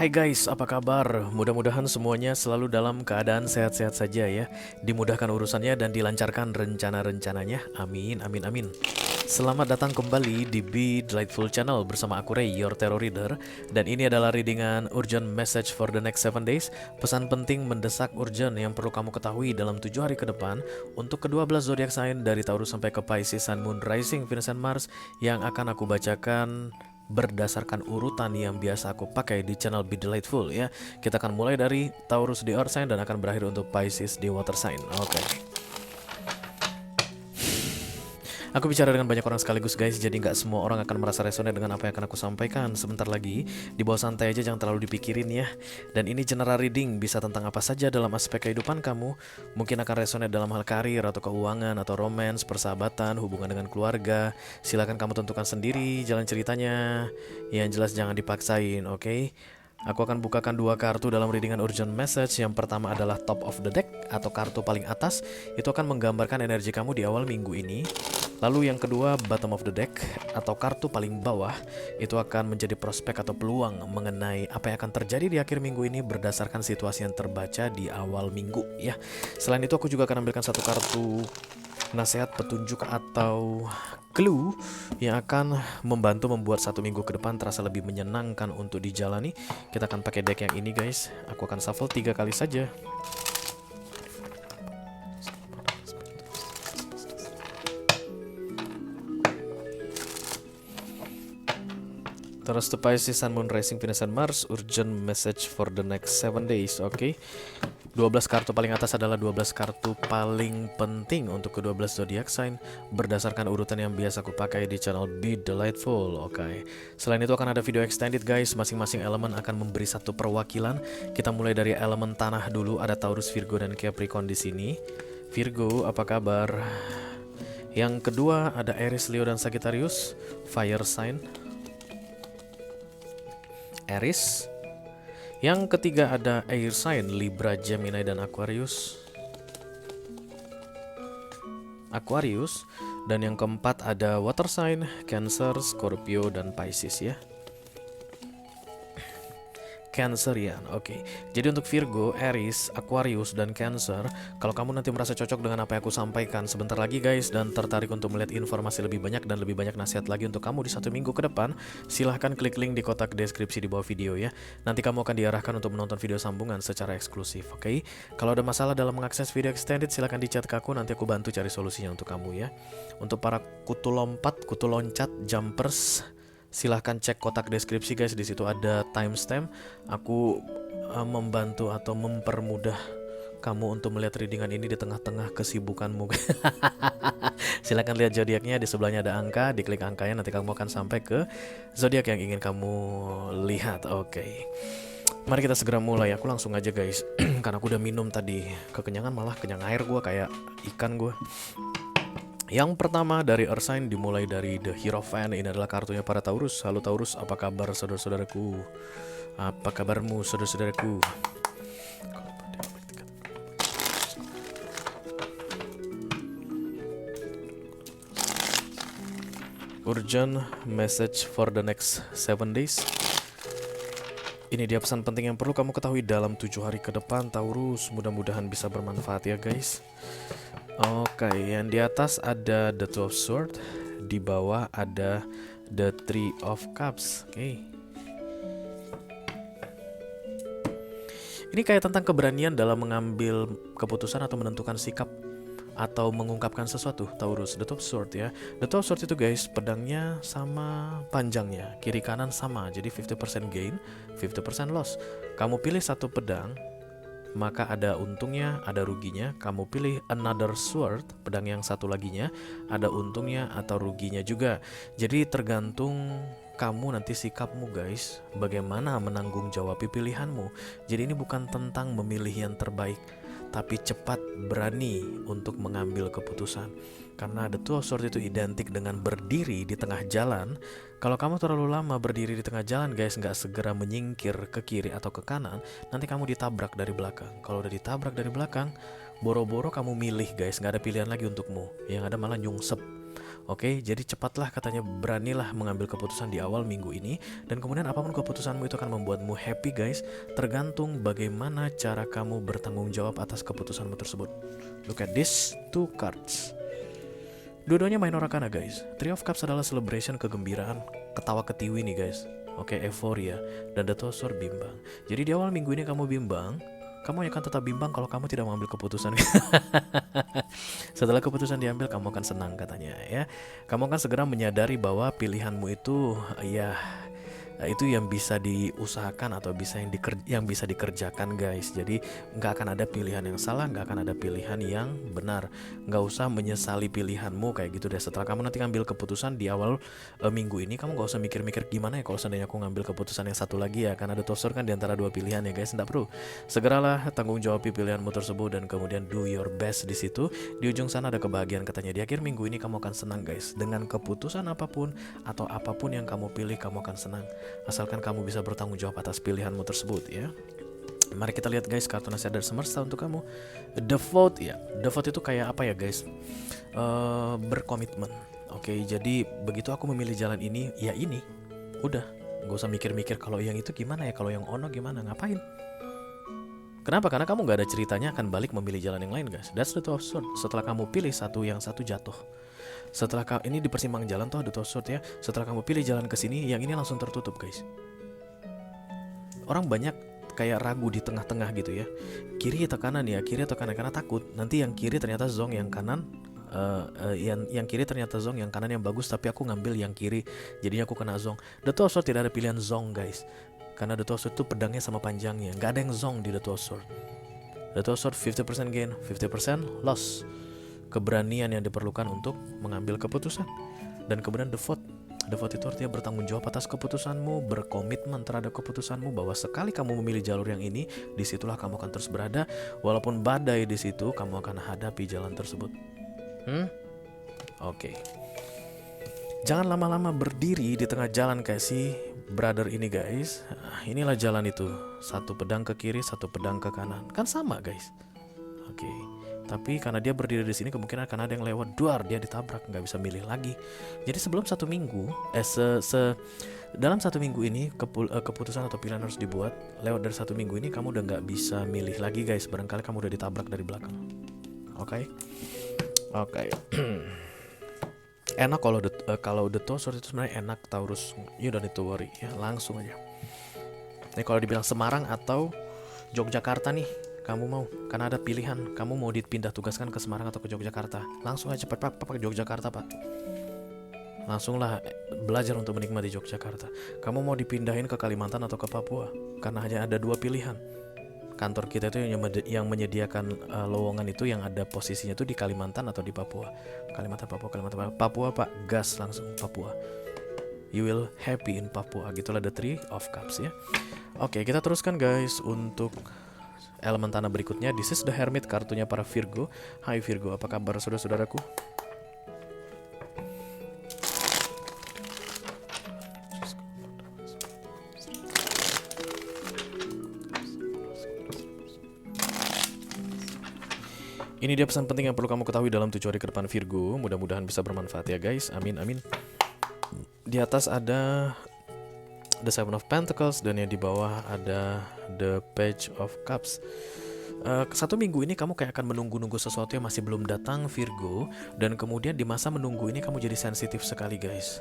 Hai guys, apa kabar? Mudah-mudahan semuanya selalu dalam keadaan sehat-sehat saja ya. Dimudahkan urusannya dan dilancarkan rencana-rencananya. Amin, amin, amin. Selamat datang kembali di Be Delightful Channel bersama aku Ray, your Tarot Reader. Dan ini adalah readingan urgent message for the next 7 days. Pesan penting mendesak urgent yang perlu kamu ketahui dalam 7 hari ke depan untuk ke-12 zodiak sign dari Taurus sampai ke Pisces, Sun, Moon, Rising, Venus, dan Mars yang akan aku bacakan berdasarkan urutan yang biasa aku pakai di channel Be Delightful ya. Kita akan mulai dari Taurus di Earth sign dan akan berakhir untuk Pisces di Water sign. Oke. Aku bicara dengan banyak orang sekaligus guys, jadi nggak semua orang akan merasa resonate dengan apa yang akan aku sampaikan. Sebentar lagi, dibawa santai aja, jangan terlalu dipikirin ya. Dan ini general reading, bisa tentang apa saja dalam aspek kehidupan kamu. Mungkin akan resonate dalam hal karir atau keuangan atau romance, persahabatan, hubungan dengan keluarga. Silakan kamu tentukan sendiri jalan ceritanya. Yang jelas jangan dipaksain, oke? Aku akan bukakan dua kartu dalam readingan urgent message. Yang pertama adalah top of the deck atau kartu paling atas. Itu akan menggambarkan energi kamu di awal minggu ini. Lalu yang kedua, bottom of the deck atau kartu paling bawah, itu akan menjadi prospek atau peluang mengenai apa yang akan terjadi di akhir minggu ini berdasarkan situasi yang terbaca di awal minggu ya. Selain itu aku juga akan ambilkan satu kartu nasihat, petunjuk atau clue yang akan membantu membuat satu minggu ke depan terasa lebih menyenangkan untuk dijalani. Kita akan pakai deck yang ini guys. Aku akan shuffle 3 kali saja. Terus the Pisces, Sun, Moon, Rising, Venus, and Mars. Urgent message for the next 7 days. Oke. 12 kartu paling atas adalah 12 kartu paling penting untuk ke-12 zodiac sign berdasarkan urutan yang biasa aku pakai di channel Be Delightful. Oke. Selain itu akan ada video extended guys. Masing-masing elemen akan memberi satu perwakilan. Kita mulai dari elemen tanah dulu. Ada Taurus, Virgo, dan Capricorn di sini. Virgo, apa kabar? Yang kedua ada Aries, Leo, dan Sagittarius. Fire sign. Aries. Yang ketiga ada air sign, Libra, Gemini, dan Aquarius. Dan yang keempat ada water sign, Cancer, Scorpio, dan Pisces ya. Cancerian, oke. Jadi untuk Virgo, Aries, Aquarius, dan Cancer, kalau kamu nanti merasa cocok dengan apa yang aku sampaikan sebentar lagi guys, dan tertarik untuk melihat informasi lebih banyak dan lebih banyak nasihat lagi untuk kamu di 1 minggu ke depan, silahkan klik link di kotak deskripsi di bawah video ya. Nanti kamu akan diarahkan untuk menonton video sambungan secara eksklusif, oke? Kalau ada masalah dalam mengakses video extended, silahkan di chat ke aku, nanti aku bantu cari solusinya untuk kamu ya. Untuk para kutu lompat, kutu loncat, jumpers, silahkan cek kotak deskripsi guys, di situ ada timestamp. Aku membantu atau mempermudah kamu untuk melihat readingan ini di tengah-tengah kesibukanmu. Silahkan lihat zodiaknya, di sebelahnya ada angka, diklik angkanya nanti kamu akan sampai ke zodiak yang ingin kamu lihat. Oke. Mari kita segera mulai. Aku langsung aja guys, karena aku udah minum tadi, kekenyangan malah kenyang air gue kayak ikan gue. Yang pertama dari Earth sign dimulai dari The Hierophant. Ini adalah kartunya para Taurus. Halo Taurus, apa kabar saudara-saudaraku? Apa kabarmu saudara-saudaraku? Urgent message for the next 7 days. Ini dia pesan penting yang perlu kamu ketahui dalam 7 hari ke depan Taurus. Mudah-mudahan bisa bermanfaat ya guys. Oke, yang di atas ada the Two of Swords, di bawah ada the Three of Cups. Oke. Ini kayak tentang keberanian dalam mengambil keputusan atau menentukan sikap atau mengungkapkan sesuatu, Taurus. The Two of Swords ya. The Two of Swords itu guys, pedangnya sama panjangnya, kiri kanan sama. Jadi 50% gain, 50% loss. Kamu pilih satu pedang, maka ada untungnya, ada ruginya. Kamu pilih another sword, pedang yang satu laginya, ada untungnya atau ruginya juga. Jadi tergantung kamu nanti sikapmu guys, bagaimana menanggung jawab pilihanmu. Jadi ini bukan tentang memilih yang terbaik, tapi cepat, berani untuk mengambil keputusan. Karena the Two of Swords itu identik dengan berdiri di tengah jalan. Kalau kamu terlalu lama berdiri di tengah jalan guys, nggak segera menyingkir ke kiri atau ke kanan, nanti kamu ditabrak dari belakang. Kalau udah ditabrak dari belakang, boro-boro kamu milih guys, nggak ada pilihan lagi untukmu. Yang ada malah nyungsep. Oke, jadi cepatlah katanya, beranilah mengambil keputusan di awal minggu ini. Dan kemudian apapun keputusanmu itu akan membuatmu happy guys. Tergantung bagaimana cara kamu bertanggung jawab atas keputusanmu tersebut. Look at this two cards. Dua-duanya minor arcana guys. Three of Cups adalah celebration, kegembiraan, ketawa ketiwi nih guys. Oke, euforia. Dan The Tower Sword bimbang. Jadi di awal minggu ini kamu bimbang. Kamu akan tetap bimbang kalau kamu tidak mengambil keputusan. Setelah keputusan diambil, kamu akan senang katanya ya. Kamu akan segera menyadari bahwa pilihanmu itu ya itu yang bisa diusahakan atau yang bisa dikerjakan guys. Jadi nggak akan ada pilihan yang salah, nggak akan ada pilihan yang benar. Nggak usah menyesali pilihanmu kayak gitu deh. Setelah kamu nanti ngambil keputusan di awal minggu ini, kamu nggak usah mikir-mikir gimana ya kalau seandainya aku ngambil keputusan yang satu lagi ya, karena ada tosor kan di antara dua pilihan ya guys. Nggak perlu. Segeralah tanggung jawab pilihanmu tersebut dan kemudian do your best di situ. Di ujung sana ada kebahagiaan katanya. Di akhir minggu ini kamu akan senang guys. Dengan keputusan apapun atau apapun yang kamu pilih, kamu akan senang. Asalkan kamu bisa bertanggung jawab atas pilihanmu tersebut ya. Mari kita lihat guys kartu nasihat dari semesta untuk kamu. Devote ya. Devote itu kayak apa ya guys? Berkomitmen. Oke, jadi begitu aku memilih jalan ini, ya ini. Udah, gak usah mikir-mikir kalau yang itu gimana ya, kalau yang ono gimana, ngapain? Kenapa? Karena kamu gak ada ceritanya akan balik memilih jalan yang lain guys. That's the Two of Swords. Setelah kamu pilih satu, yang satu jatuh. Setelah ini di persimpangan jalan tuh ada Two of Swords ya. Setelah kamu pilih jalan ke sini, yang ini langsung tertutup guys. Orang banyak kayak ragu di tengah-tengah gitu ya. Kiri atau kanan ya, kiri atau kanan, karena takut nanti yang kiri ternyata zong, yang kanan yang kiri ternyata zong, yang kanan yang bagus, tapi aku ngambil yang kiri, jadinya aku kena zong. The Two of Swords tidak ada pilihan zong guys. Karena The Two of Swords itu pedangnya sama panjangnya, nggak ada yang zong di The Two of Swords. The Two of Swords 50% gain, 50% loss. Keberanian yang diperlukan untuk mengambil keputusan. Dan kemudian devote itu artinya bertanggung jawab atas keputusanmu, berkomitmen terhadap keputusanmu, bahwa sekali kamu memilih jalur yang ini, disitulah kamu akan terus berada. Walaupun badai di situ, kamu akan hadapi jalan tersebut. Oke. Jangan lama-lama berdiri di tengah jalan kayak si brother ini guys. Inilah jalan itu, satu pedang ke kiri, satu pedang ke kanan, kan sama guys. Oke. Tapi karena dia berdiri di sini, kemungkinan akan ada yang lewat, duar, dia ditabrak, nggak bisa milih lagi. Jadi sebelum satu minggu, dalam satu minggu ini keputusan atau pilihan harus dibuat. Lewat dari satu minggu ini, kamu udah nggak bisa milih lagi guys. Barangkali kamu udah ditabrak dari belakang. Oke. Enak kalau the Taurus itu sebenarnya enak. Taurus, you don't need to worry ya, langsung aja. Nih kalau dibilang Semarang atau Yogyakarta nih, kamu mau, karena ada pilihan, kamu mau dipindah tugaskan ke Semarang atau ke Yogyakarta, langsung aja pak ke Yogyakarta pak. Langsunglah belajar untuk menikmati Yogyakarta. Kamu mau dipindahin ke Kalimantan atau ke Papua, karena hanya ada dua pilihan. Kantor kita itu yang menyediakan lowongan itu, yang ada posisinya itu di Kalimantan atau di Papua. Kalimantan Papua pak, gas langsung Papua. You will happy in Papua. Gitulah the Three of Cups ya. Oke, kita teruskan guys untuk elemen tanah berikutnya. This is the Hermit, kartunya para Virgo. Hai Virgo, apa kabar saudara-saudaraku? Ini dia pesan penting yang perlu kamu ketahui dalam 7 hari ke depan Virgo. Mudah-mudahan bisa bermanfaat ya guys. Amin amin. Di atas ada The Seven of Pentacles, dan yang di bawah ada The Page of Cups. Satu minggu ini kamu kayak akan menunggu-nunggu sesuatu yang masih belum datang Virgo. Dan kemudian di masa menunggu ini kamu jadi sensitif sekali guys.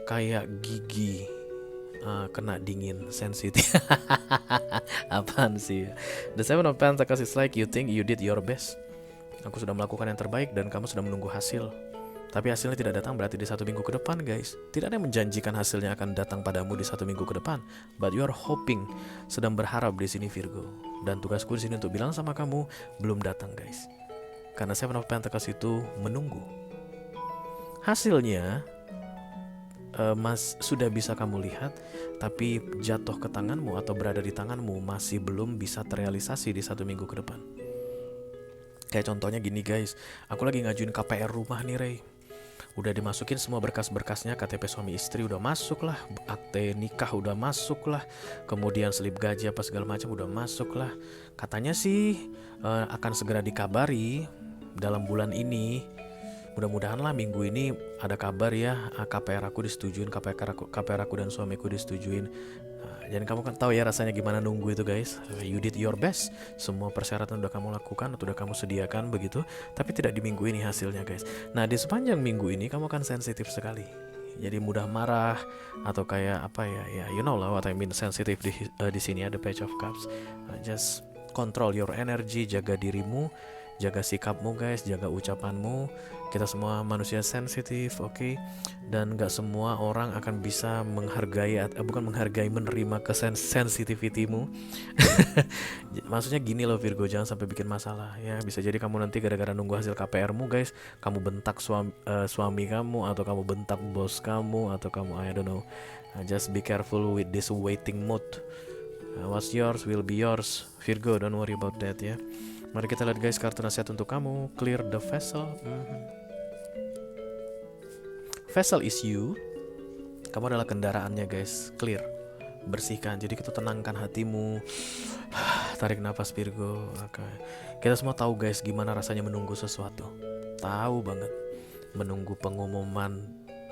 Kayak gigi kena dingin, sensitif. Apaan sih? The Seven of Pentacles is like you think you did your best. Aku sudah melakukan yang terbaik dan kamu sudah menunggu hasil. Tapi hasilnya tidak datang, berarti di 1 minggu ke depan guys. Tidak ada yang menjanjikan hasilnya akan datang padamu di 1 minggu ke depan. But you are hoping, sedang berharap di sini Virgo. Dan tugasku di sini untuk bilang sama kamu, belum datang guys. Karena Seven of Pentacles itu menunggu. Hasilnya sudah bisa kamu lihat, tapi jatuh ke tanganmu atau berada di tanganmu masih belum bisa terrealisasi di 1 minggu ke depan. Kayak contohnya gini guys, aku lagi ngajuin KPR rumah nih Rey. Udah dimasukin semua berkas-berkasnya, KTP suami istri udah masuk lah, akte nikah udah masuk lah, kemudian slip gaji apa segala macam udah masuk lah. Katanya sih akan segera dikabari dalam bulan ini. Mudah-mudahan lah minggu ini ada kabar ya, KPR aku disetujuin, KPR aku dan suamiku disetujuin. Dan kamu kan tahu ya rasanya gimana nunggu itu guys. You did your best, semua persyaratan udah kamu lakukan, udah kamu sediakan begitu, tapi tidak di minggu ini hasilnya guys. Nah di sepanjang minggu ini kamu kan sensitif sekali, jadi mudah marah atau kayak apa ya, ya you know lah what I mean sensitif di sini ada Page of Cups. Just control your energy, jaga dirimu, jaga sikapmu guys, jaga ucapanmu. Kita semua manusia sensitif, oke? Dan gak semua orang akan bisa menghargai, bukan menghargai, menerima kesensitivitimu. Maksudnya gini loh Virgo, jangan sampai bikin masalah ya. Bisa jadi kamu nanti gara-gara nunggu hasil KPR-mu guys, kamu bentak suami kamu, atau kamu bentak bos kamu, atau kamu I don't know. Just be careful with this waiting mode. What's yours will be yours, Virgo, don't worry about that ya. Mari kita lihat guys kartu nasihat untuk kamu. Clear the vessel. Vessel is you. Kamu adalah kendaraannya guys. Clear, bersihkan. Jadi kita tenangkan hatimu. Tarik nafas Virgo. Okay. Kita semua tahu guys gimana rasanya menunggu sesuatu. Tahu banget. Menunggu pengumuman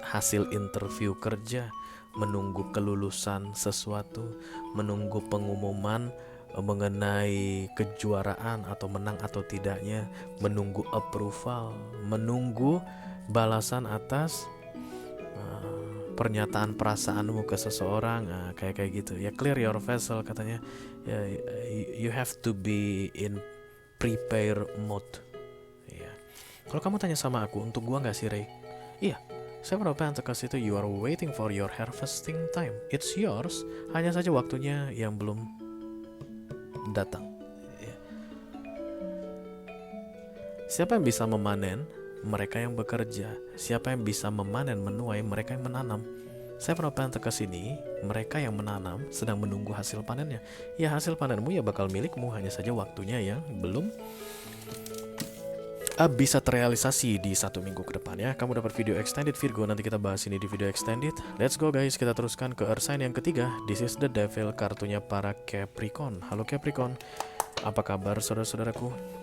hasil interview kerja, menunggu kelulusan sesuatu, menunggu pengumuman mengenai kejuaraan atau menang atau tidaknya, menunggu approval, menunggu balasan atas pernyataan perasaanmu ke seseorang, kayak gitu ya. Clear your vessel katanya ya, you have to be in prepare mode ya. Kalau kamu tanya sama aku, untuk gua nggak sih Ray? Iya, Seven of Pentacles itu you are waiting for your harvesting time. It's yours, hanya saja waktunya yang belum datang ya. Siapa yang bisa memanen? Mereka yang bekerja. Siapa yang bisa memanen, menuai? Mereka yang menanam. Seven of Pentacles ini, mereka yang menanam sedang menunggu hasil panennya. Ya hasil panenmu ya bakal milikmu, hanya saja waktunya yang belum bisa terrealisasi di 1 minggu ke depan ya. Kamu dapat video extended Virgo, nanti kita bahas ini di video extended. Let's go guys, kita teruskan ke Earth sign yang ketiga. This is the Devil, kartunya para Capricorn. Halo Capricorn, apa kabar saudara-saudaraku?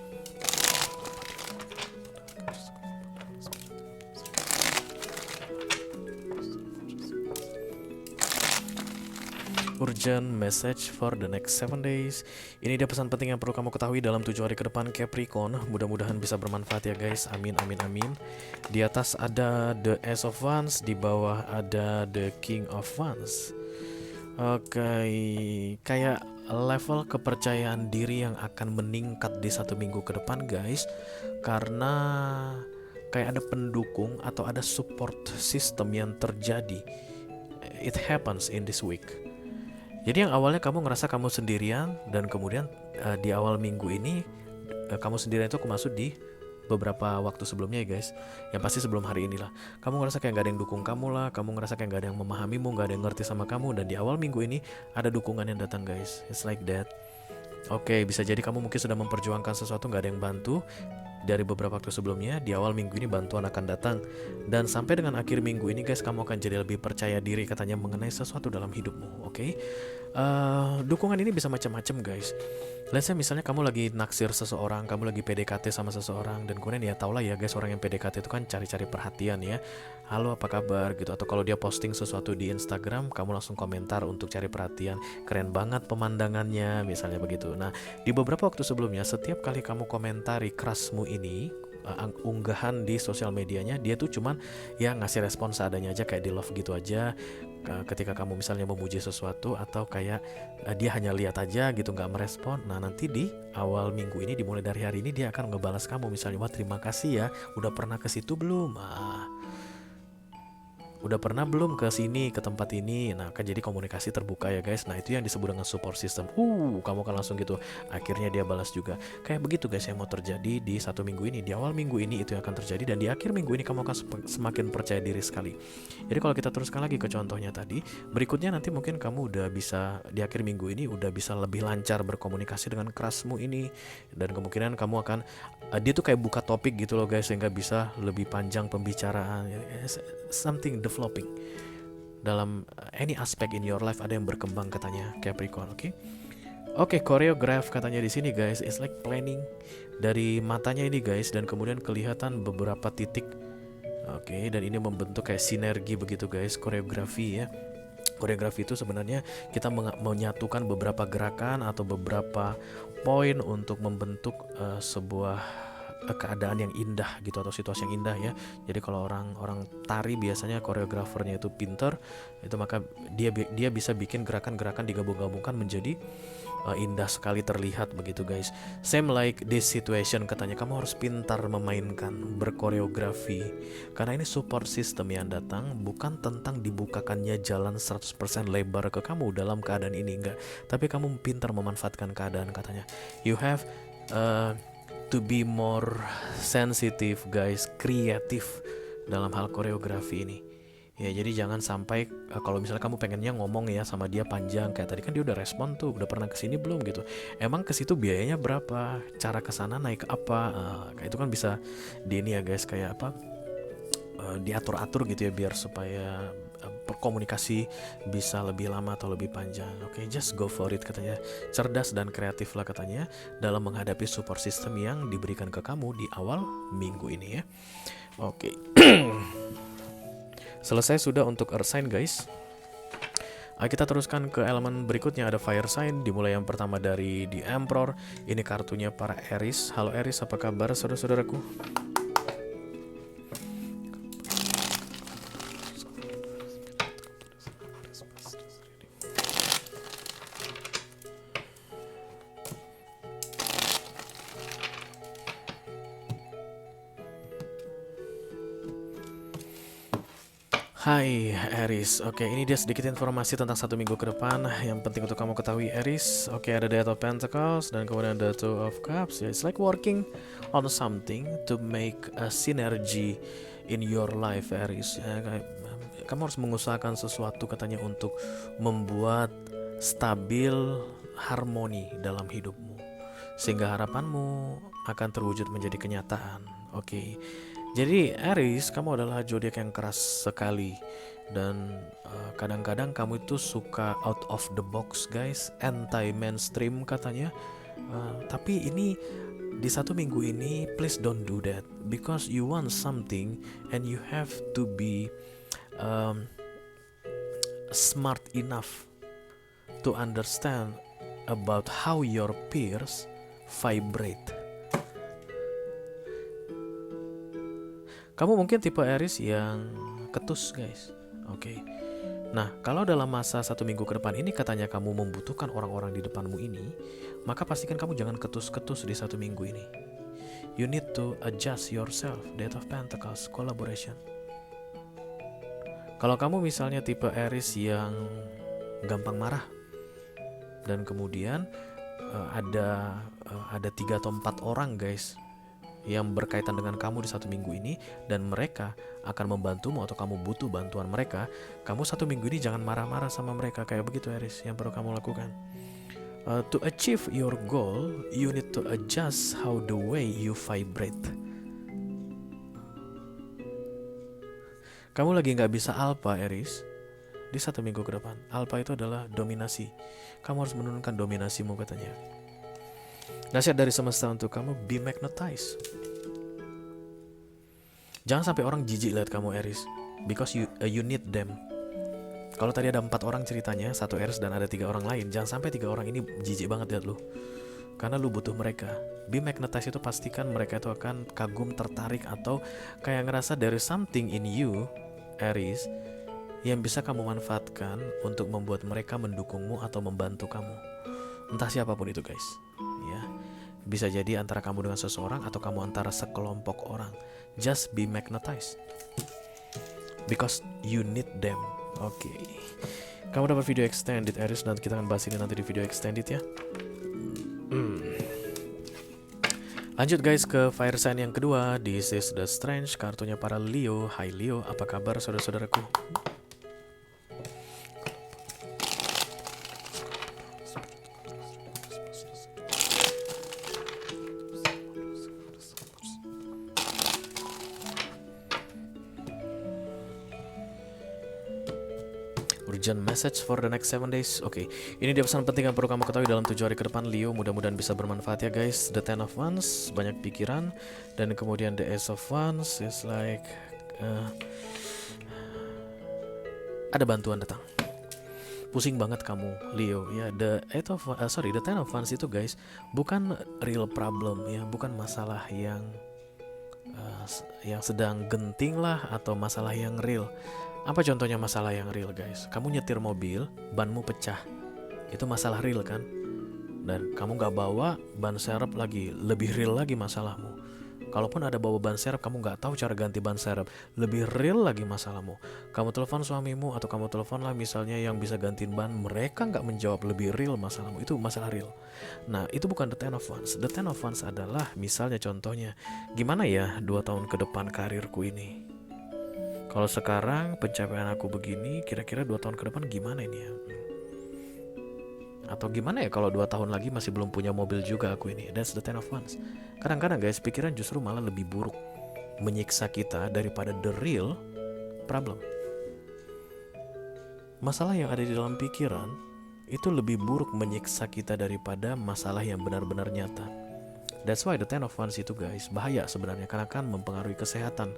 Urgent message for the next 7 days. Ini dia pesan penting yang perlu kamu ketahui dalam 7 hari ke depan Capricorn. Mudah-mudahan bisa bermanfaat ya guys. Amin amin amin. Di atas ada the Ace of Wands, di bawah ada the King of Wands. Oke, kayak level kepercayaan diri yang akan meningkat di 1 minggu ke depan guys. Karena kayak ada pendukung atau ada support system yang terjadi. It happens in this week. Jadi yang awalnya kamu ngerasa kamu sendirian, dan kemudian di awal minggu ini kamu sendirian itu aku maksud di beberapa waktu sebelumnya ya guys. Yang pasti sebelum hari inilah. Kamu ngerasa kayak gak ada yang dukung kamu lah, kamu ngerasa kayak gak ada yang memahamimu, gak ada yang ngerti sama kamu. Dan di awal minggu ini ada dukungan yang datang guys. It's like that. Oke, bisa jadi kamu mungkin sudah memperjuangkan sesuatu, gak ada yang bantu. Dari beberapa waktu sebelumnya, di awal minggu ini bantuan akan datang. Dan sampai dengan akhir minggu ini guys, kamu akan jadi lebih percaya diri katanya mengenai sesuatu dalam hidupmu. Oke, dukungan ini bisa macam-macam guys. Let's say misalnya kamu lagi naksir seseorang, kamu lagi PDKT sama seseorang, dan kemudian ya tau lah ya guys, orang yang PDKT itu kan cari-cari perhatian ya. Halo apa kabar gitu. Atau kalau dia posting sesuatu di Instagram, kamu langsung komentar untuk cari perhatian. Keren banget pemandangannya, misalnya begitu. Nah, di beberapa waktu sebelumnya, setiap kali kamu komentari crushmu ini, unggahan di sosial medianya, dia tuh cuman ya ngasih respon seadanya aja, kayak di love gitu aja. Ketika kamu misalnya memuji sesuatu, atau kayak dia hanya lihat aja gitu, nggak merespon. Nah nanti di awal minggu ini, dimulai dari hari ini, dia akan ngebalas kamu misalnya, wah terima kasih ya, udah pernah ke situ belum? Udah pernah belum ke sini, ke tempat ini? Nah kan jadi komunikasi terbuka ya guys. Nah itu yang disebut dengan support system. Kamu kan langsung gitu, akhirnya dia balas juga. Kayak begitu guys yang mau terjadi di 1 minggu ini. Di awal minggu ini itu yang akan terjadi, dan di akhir minggu ini kamu akan semakin percaya diri sekali. Jadi kalau kita teruskan lagi ke contohnya tadi, berikutnya nanti mungkin kamu udah bisa di akhir minggu ini udah bisa lebih lancar berkomunikasi dengan crushmu ini. Dan kemungkinan kamu akan dia tuh kayak buka topik gitu loh guys, sehingga bisa lebih panjang pembicaraan. Something developing dalam any aspect in your life, ada yang berkembang katanya Capricorn. Oke, choreograph katanya di sini guys. It's like planning dari matanya ini guys, dan kemudian kelihatan beberapa titik Oke, dan ini membentuk kayak sinergi begitu guys, koreografi ya. Koreografi itu sebenarnya kita menyatukan beberapa gerakan atau beberapa poin untuk membentuk sebuah keadaan yang indah gitu, atau situasi yang indah ya. Jadi kalau orang tari biasanya koreografernya itu pinter, itu maka dia bisa bikin gerakan-gerakan digabung-gabungkan menjadi indah sekali terlihat begitu guys. Same like this situation, katanya kamu harus pintar memainkan, berkoreografi, karena ini support system yang datang bukan tentang dibukakannya jalan 100% lebar ke kamu dalam keadaan ini, enggak, tapi kamu pintar memanfaatkan keadaan, katanya. You have to be more sensitive guys, kreatif dalam hal koreografi ini. Ya, jadi jangan sampai kalau misalnya kamu pengennya ngomong ya sama dia panjang, kayak tadi kan dia udah respon tuh, udah pernah kesini belum gitu. Emang ke situ biayanya berapa? Cara kesana naik apa? Kayak itu kan bisa di ini ya guys, kayak apa? Diatur-atur gitu ya biar supaya komunikasi bisa lebih lama atau lebih panjang. Oke, just go for it, katanya. Cerdas dan kreatif lah, katanya, dalam menghadapi support system yang diberikan ke kamu di awal minggu ini ya. Oke. Selesai sudah untuk earth sign guys. Kita teruskan ke elemen berikutnya, ada fire sign. Dimulai yang pertama dari The Emperor. Ini kartunya para Aries. Halo Aries, apa kabar saudara-saudaraku? Hai Aries, oke, ini dia sedikit informasi tentang 1 minggu ke depan yang penting untuk kamu ketahui Aries. Oke, ada Death of Pentacles dan kemudian ada Two of Cups. It's like working on something to make a synergy in your life Aries. Kamu harus mengusahakan sesuatu, katanya, untuk membuat stabil harmoni dalam hidupmu sehingga harapanmu akan terwujud menjadi kenyataan. Oke. Jadi Aries, kamu adalah zodiak yang keras sekali dan kadang-kadang kamu itu suka out of the box guys, anti mainstream katanya. Tapi ini di 1 minggu ini please don't do that, because you want something and you have to be smart enough to understand about how your peers vibrate. Kamu mungkin tipe Aries yang ketus guys. Oke. Nah, kalau dalam masa 1 minggu ke depan ini katanya kamu membutuhkan orang-orang di depanmu ini, maka pastikan kamu jangan ketus-ketus di 1 minggu ini. You need to adjust yourself. Death of Pentacles, collaboration. Kalau kamu misalnya tipe Aries yang gampang marah, dan kemudian ada 3 atau 4 orang guys yang berkaitan dengan kamu di 1 minggu ini, dan mereka akan membantumu atau kamu butuh bantuan mereka, kamu 1 minggu ini jangan marah-marah sama mereka. Kayak begitu Aries yang perlu kamu lakukan. To achieve your goal, you need to adjust how the way you vibrate. Kamu lagi gak bisa alpha Aries di 1 minggu ke depan. Alpha itu adalah dominasi. Kamu harus menurunkan dominasimu, katanya. Nasihat dari semesta untuk kamu, be magnetized. Jangan sampai orang jijik lihat kamu Aries, because you need them. Kalau tadi ada 4 orang ceritanya, 1 Aries dan ada 3 orang lain, jangan sampai 3 orang ini jijik banget lihat lu, karena lu butuh mereka. Be magnetized itu pastikan mereka itu akan kagum, tertarik, atau kayak ngerasa there is something in you Aries yang bisa kamu manfaatkan untuk membuat mereka mendukungmu atau membantu kamu. Entah siapapun itu guys, ya. Bisa jadi antara kamu dengan seseorang atau kamu antara sekelompok orang. Just be magnetized, because you need them. Oke. Kamu dapat video extended Aries, dan kita akan bahas ini nanti di video extended ya. Lanjut guys ke fire sign yang kedua. This is the Strange, kartunya para Leo. Hai Leo, apa kabar saudara-saudaraku? Urgent message for the next 7 days. Oke, ini dia pesan penting yang perlu kamu ketahui dalam 7 hari ke depan Leo. Mudah-mudahan bisa bermanfaat ya guys. The Ten of Wands, banyak pikiran. Dan kemudian the Ace of Wands is like ada bantuan datang. Pusing banget kamu Leo ya. The Ten of Wands itu guys bukan real problem ya, bukan masalah yang sedang genting lah atau masalah yang real. Apa contohnya masalah yang real guys? Kamu nyetir mobil, banmu pecah, itu masalah real kan? Dan kamu gak bawa ban serep lagi, lebih real lagi masalahmu. Kalaupun ada bawa ban serep, kamu gak tahu cara ganti ban serep, lebih real lagi masalahmu. Kamu telepon suamimu atau kamu telepon lah misalnya yang bisa gantiin ban, mereka gak menjawab, lebih real masalahmu. Itu masalah real. Nah itu bukan the Ten of Wands. The Ten of Wands adalah misalnya contohnya, gimana ya 2 tahun ke depan karirku ini. Kalau sekarang pencapaian aku begini, kira-kira 2 tahun ke depan gimana ini ya? Atau gimana ya kalau 2 tahun lagi masih belum punya mobil juga aku ini. That's the Ten of Wands. Kadang-kadang guys, pikiran justru malah lebih buruk menyiksa kita daripada the real problem. Masalah yang ada di dalam pikiran itu lebih buruk menyiksa kita daripada masalah yang benar-benar nyata. That's why the Ten of Wands itu guys bahaya sebenarnya, karena kan mempengaruhi kesehatan.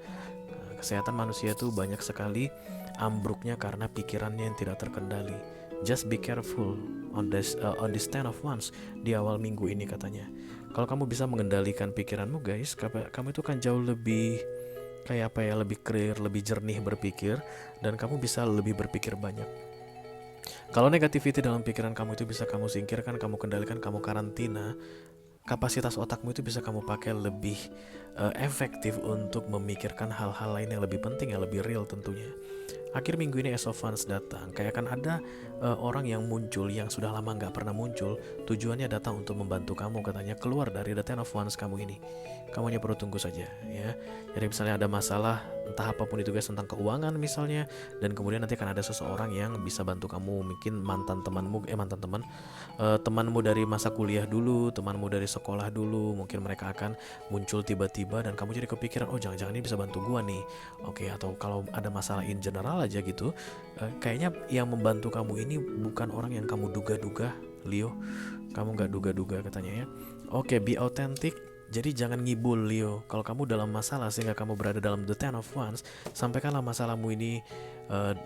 Kesehatan manusia itu banyak sekali ambruknya karena pikirannya yang tidak terkendali. Just be careful on this Ten of Wands di awal minggu ini katanya. Kalau kamu bisa mengendalikan pikiranmu guys, kamu itu kan jauh lebih kayak apa ya, lebih clear, lebih jernih berpikir, dan kamu bisa lebih berpikir banyak. Kalau negativity dalam pikiran kamu itu bisa kamu singkirkan, kamu kendalikan, kamu karantina, kapasitas otakmu itu bisa kamu pakai lebih efektif untuk memikirkan hal-hal lain yang lebih penting, yang lebih real tentunya. Akhir minggu ini Ace of Wands datang, kayak akan ada orang yang muncul yang sudah lama nggak pernah muncul. Tujuannya datang untuk membantu kamu katanya keluar dari the Ten of Wands kamu ini. Kamu hanya perlu tunggu saja ya. Jadi misalnya ada masalah entah apapun itu guys, tentang keuangan misalnya, dan kemudian nanti akan ada seseorang yang bisa bantu kamu, mungkin temanmu dari masa kuliah dulu, temanmu dari sekolah dulu, mungkin mereka akan muncul tiba-tiba dan kamu jadi kepikiran, oh jangan-jangan ini bisa bantu gua nih. Oke, atau kalau ada masalah in general aja gitu, kayaknya yang membantu kamu ini bukan orang yang kamu duga-duga Leo. Kamu gak duga-duga katanya ya. Oke, be authentic. Jadi jangan ngibul Leo. Kalau kamu dalam masalah sehingga kamu berada dalam the Ten of Wands, sampaikanlah masalahmu ini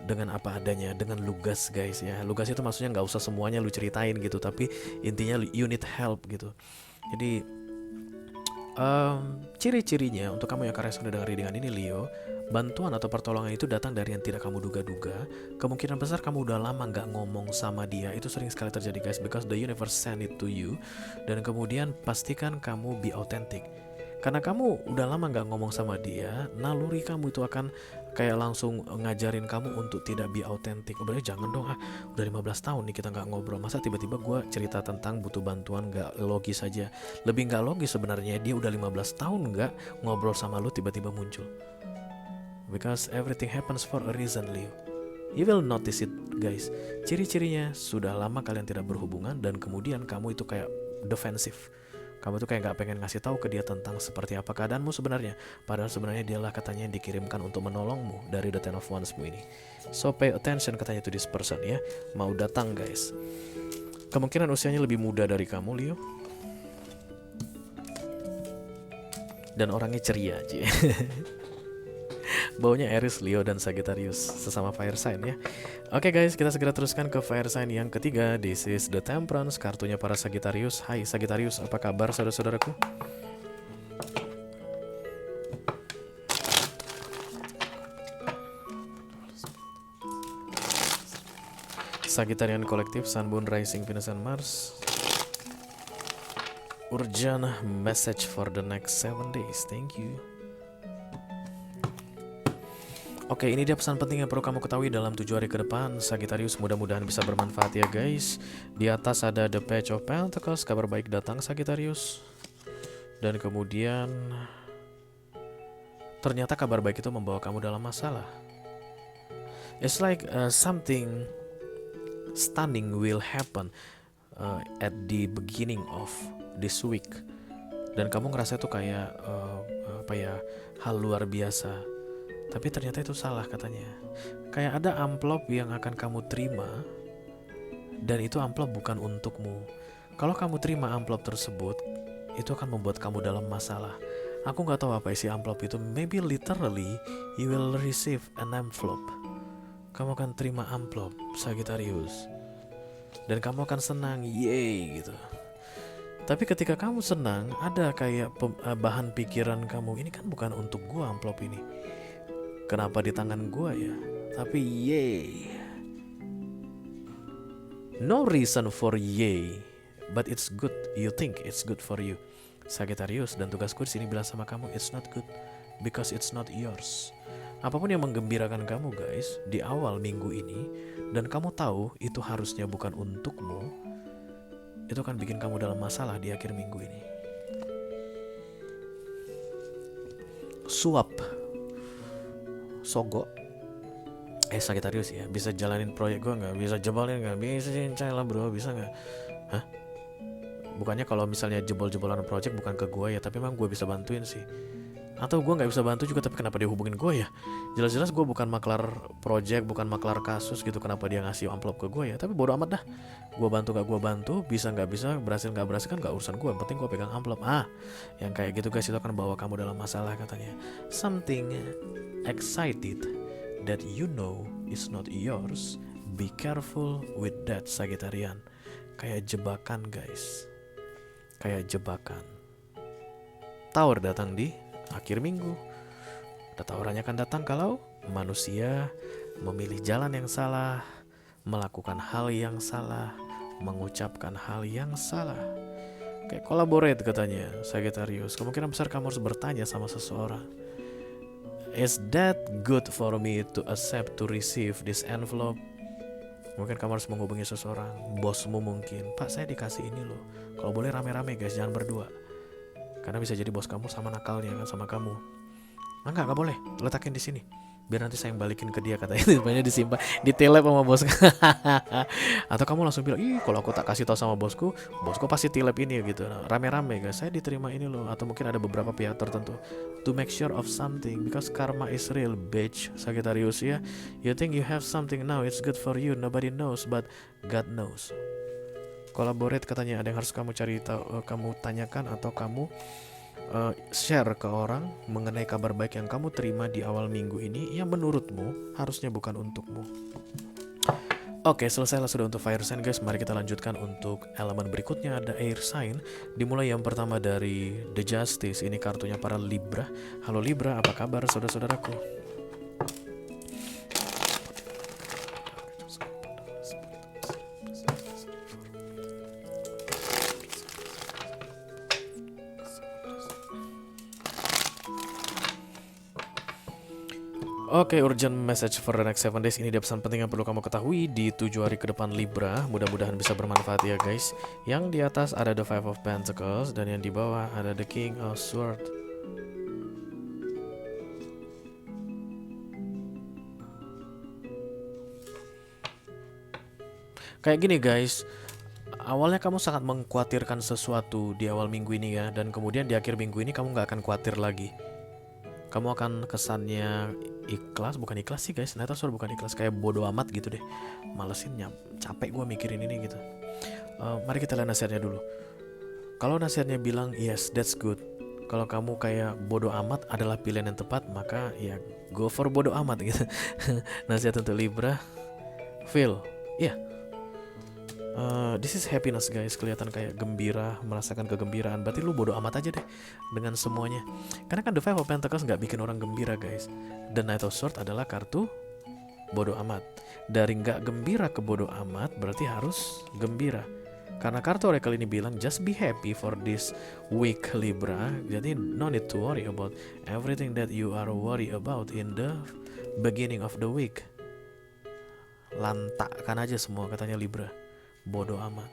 dengan apa adanya, dengan lugas guys ya. Lugas itu maksudnya gak usah semuanya lu ceritain gitu, tapi intinya you need help gitu. Jadi ciri-cirinya untuk kamu yang karena dengan readingan ini Leo, bantuan atau pertolongan itu datang dari yang tidak kamu duga-duga. Kemungkinan besar kamu udah lama gak ngomong sama dia. Itu sering sekali terjadi guys, because the universe send it to you. Dan kemudian pastikan kamu be authentic. Karena kamu udah lama gak ngomong sama dia, naluri kamu itu akan kayak langsung ngajarin kamu untuk tidak be authentic. Berarti jangan dong, udah 15 tahun nih kita gak ngobrol, masa tiba-tiba gue cerita tentang butuh bantuan, gak logis aja. Lebih gak logis sebenarnya, dia udah 15 tahun gak ngobrol sama lu tiba-tiba muncul. Because everything happens for a reason Leo. You will notice it guys. Ciri-cirinya sudah lama kalian tidak berhubungan dan kemudian kamu itu kayak defensif. Kamu tuh kayak gak pengen ngasih tahu ke dia tentang seperti apa keadaanmu sebenarnya. Padahal sebenarnya dialah katanya yang dikirimkan untuk menolongmu dari the Ten of Wandsmu ini. So pay attention katanya to this person ya. Mau datang guys. Kemungkinan usianya lebih muda dari kamu Leo. Dan orangnya ceria aja. Baunya Aries, Leo, dan Sagittarius, sesama fire sign ya. Oke guys, kita segera teruskan ke fire sign yang ketiga. This is the Temperance, kartunya para Sagittarius. Hai Sagittarius, apa kabar saudara-saudaraku? Sagittarian Collective, Sun, Moon, Rising, Venus, and Mars. Urgent message for the next 7 days. Thank you. Oke, ini dia pesan penting yang perlu kamu ketahui dalam 7 hari ke depan. Sagittarius, mudah-mudahan bisa bermanfaat ya guys. Di atas ada the Page of Pentacles, kabar baik datang Sagittarius. Dan kemudian ternyata kabar baik itu membawa kamu dalam masalah. It's like something stunning will happen at the beginning of this week. Dan kamu ngerasa itu kayak hal luar biasa. Tapi ternyata itu salah katanya. Kayak ada amplop yang akan kamu terima, dan itu amplop bukan untukmu. Kalau kamu terima amplop tersebut, itu akan membuat kamu dalam masalah. Aku nggak tahu apa isi amplop itu. Maybe literally you will receive an envelope. Kamu akan terima amplop Sagittarius, dan kamu akan senang, yay gitu. Tapi ketika kamu senang, ada kayak bahan pikiran kamu, ini kan bukan untuk gua amplop ini. Kenapa di tangan gua ya? Tapi yay. No reason for yay, but it's good. You think it's good for you, Sagittarius. Dan tugasku di sini bilang sama kamu, it's not good because it's not yours. Apapun yang menggembirakan kamu guys di awal minggu ini, dan kamu tahu itu harusnya bukan untukmu, itu akan bikin kamu dalam masalah di akhir minggu ini. Suap, sogo, Sagittarius ya, bisa jalanin proyek gue nggak? Bisa jebolin nggak? Bisa cincai lah bro, bisa nggak? Hah? Bukannya kalau misalnya jebol-jebolan proyek bukan ke gue ya, tapi emang gue bisa bantuin sih. Atau gue nggak bisa bantu juga, tapi kenapa dia hubungin gue ya? Jelas-jelas gue bukan maklar project, bukan maklar kasus gitu. Kenapa dia ngasih amplop ke gue ya? Tapi bodo amat dah. Gue bantu gak gue bantu, bisa nggak bisa, berhasil nggak berhasil kan nggak urusan gue. Yang penting gue pegang amplop. Yang kayak gitu guys itu akan bawa kamu dalam masalah katanya. Something excited that you know is not yours. Be careful with that, Sagittarian. Kayak jebakan guys. Kayak jebakan. Tower datang di akhir minggu. Tawarannya akan datang kalau manusia memilih jalan yang salah, melakukan hal yang salah, mengucapkan hal yang salah. Kayak collaborate katanya Sagittarius. Kemungkinan besar kamu harus bertanya sama seseorang, is that good for me to accept, to receive this envelope? Mungkin kamu harus menghubungi seseorang, bosmu mungkin. Pak, saya dikasih ini loh. Kalau boleh rame-rame guys, jangan berdua. Karena bisa jadi bos kamu sama nakalnya kan sama kamu. Enggak boleh, letakin di sini. Biar nanti saya yang balikin ke dia katanya. Sebenarnya disimpan, ditelep sama bos. Atau kamu langsung bilang, ih kalau aku tak kasih tahu sama bosku pasti tilep ini gitu. Nah, rame-rame guys, saya diterima ini loh. Atau mungkin ada beberapa pihak tertentu. To make sure of something, because karma is real, bitch. Sagittarius ya. You think you have something now, it's good for you. Nobody knows, but God knows. Collaborate katanya, ada yang harus kamu cari tahu, kamu tanyakan atau kamu share ke orang mengenai kabar baik yang kamu terima di awal minggu ini yang menurutmu harusnya bukan untukmu. Oke, selesailah sudah untuk fire sign guys. Mari kita lanjutkan untuk elemen berikutnya, ada air sign. Dimulai yang pertama dari The Justice. Ini kartunya para Libra. Halo Libra, apa kabar saudara-saudaraku? Oke, urgent message for the next 7 days. Ini dia pesan penting yang perlu kamu ketahui di 7 hari ke depan Libra. Mudah-mudahan bisa bermanfaat ya guys. Yang di atas ada the 5 of Pentacles, dan yang di bawah ada the King of Swords. Kayak gini guys, awalnya kamu sangat mengkhawatirkan sesuatu di awal minggu ini ya, dan kemudian di akhir minggu ini kamu gak akan khawatir lagi. Kamu akan kesannya ikhlas, bukan ikhlas sih guys, ternyata suara bukan ikhlas, kayak bodo amat gitu deh, malesin, capek gue mikirin ini gitu. Mari kita lihat nasihatnya dulu. Kalau nasihatnya bilang yes that's good, kalau kamu kayak bodo amat adalah pilihan yang tepat, maka ya go for bodo amat gitu. Nasihat untuk Libra, feel this is happiness guys. Kelihatan kayak gembira, merasakan kegembiraan. Berarti lu bodo amat aja deh dengan semuanya. Karena kan the 5 of Pentacles gak bikin orang gembira guys. The Knight of Swords adalah kartu bodo amat. Dari gak gembira ke bodo amat berarti harus gembira. Karena kartu oracle ini bilang just be happy for this week Libra. Jadi no need to worry about everything that you are worried about in the beginning of the week. Lantakkan aja semua katanya Libra. Bodo amat.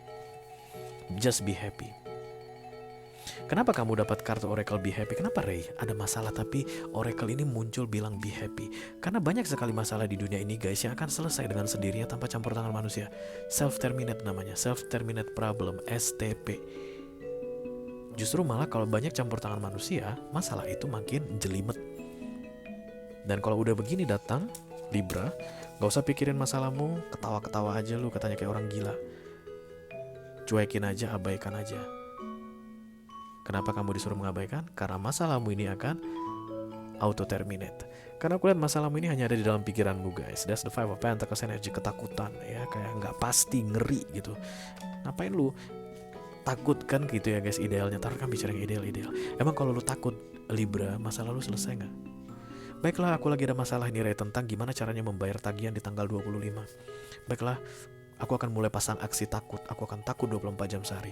Just be happy. Kenapa kamu dapat kartu Oracle be happy? Kenapa Ray? Ada masalah tapi Oracle ini muncul bilang be happy. Karena banyak sekali masalah di dunia ini guys yang akan selesai dengan sendirinya tanpa campur tangan manusia. Self-terminate namanya, self-terminate problem, STP. Justru malah kalau banyak campur tangan manusia, masalah itu makin jelimet. Dan kalau udah begini datang Libra, gak usah pikirin masalahmu, ketawa-ketawa aja lu, katanya kayak orang gila. Cuekin aja, abaikan aja. Kenapa kamu disuruh mengabaikan? Karena masalahmu ini akan auto terminate. Karena aku lihat masalahmu ini hanya ada di dalam pikiranmu guys. That's the five of pentacles, energi ketakutan ya, kayak nggak pasti, ngeri gitu. Ngapain lu takut kan gitu ya guys, idealnya. Taruh kan bicara yang ideal. Emang kalau lu takut Libra, masalah lu selesai nggak? Baiklah, aku lagi ada masalah nih Ray, tentang gimana caranya membayar tagihan di tanggal 25. Baiklah, aku akan mulai pasang aksi takut. Aku akan takut 24 jam sehari.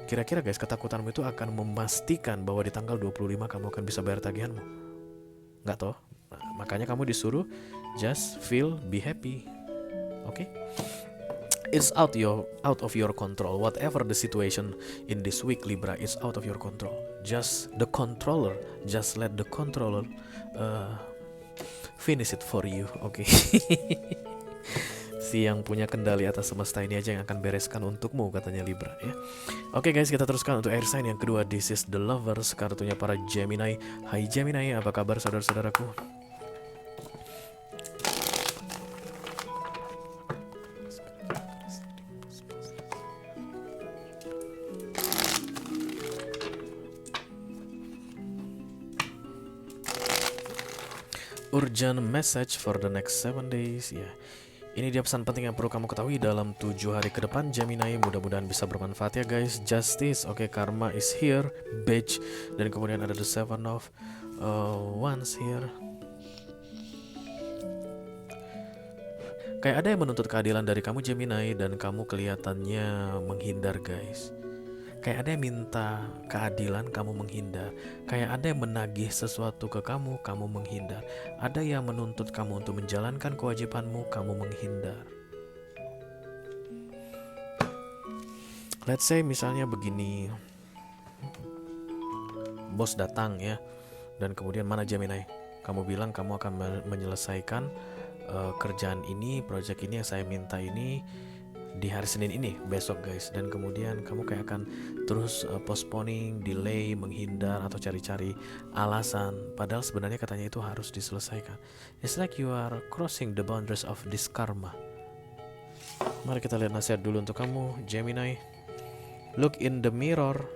Kira-kira guys, ketakutanmu itu akan memastikan bahwa di tanggal 25 kamu akan bisa bayar tagihanmu? Nggak toh? Nah, makanya kamu disuruh just feel, be happy. Oke? It's out of your control. Whatever the situation in this week Libra, it's out of your control. Just let the controller finish it for you. Oke. Si yang punya kendali atas semesta ini aja yang akan bereskan untukmu, katanya Libra ya. Oke guys, kita teruskan untuk air sign yang kedua. This is the Lovers, kartunya para Gemini. Hai Gemini, apa kabar saudara-saudaraku? Urgent message for the next 7 days ya. Ini dia pesan penting yang perlu kamu ketahui dalam 7 hari ke depan Gemini. Mudah-mudahan bisa bermanfaat ya guys. Justice, oke, karma is here, Beach, dan kemudian ada the seven of wands here. Kayak ada yang menuntut keadilan dari kamu Gemini, dan kamu kelihatannya menghindar guys. Kayak ada yang minta keadilan, kamu menghindar. Kayak ada yang menagih sesuatu ke kamu, kamu menghindar. Ada yang menuntut kamu untuk menjalankan kewajibanmu, kamu menghindar. Let's say misalnya begini, bos datang ya, dan kemudian mana Gemini? Kamu bilang kamu akan menyelesaikan kerjaan ini, project ini yang saya minta ini di hari Senin ini, besok guys. Dan kemudian kamu kayak akan terus postponing, delay, menghindar, atau cari-cari alasan. Padahal sebenarnya katanya itu harus diselesaikan. It's like you are crossing the boundaries of this karma. Mari kita lihat nasihat dulu untuk kamu Gemini. Look in the mirror.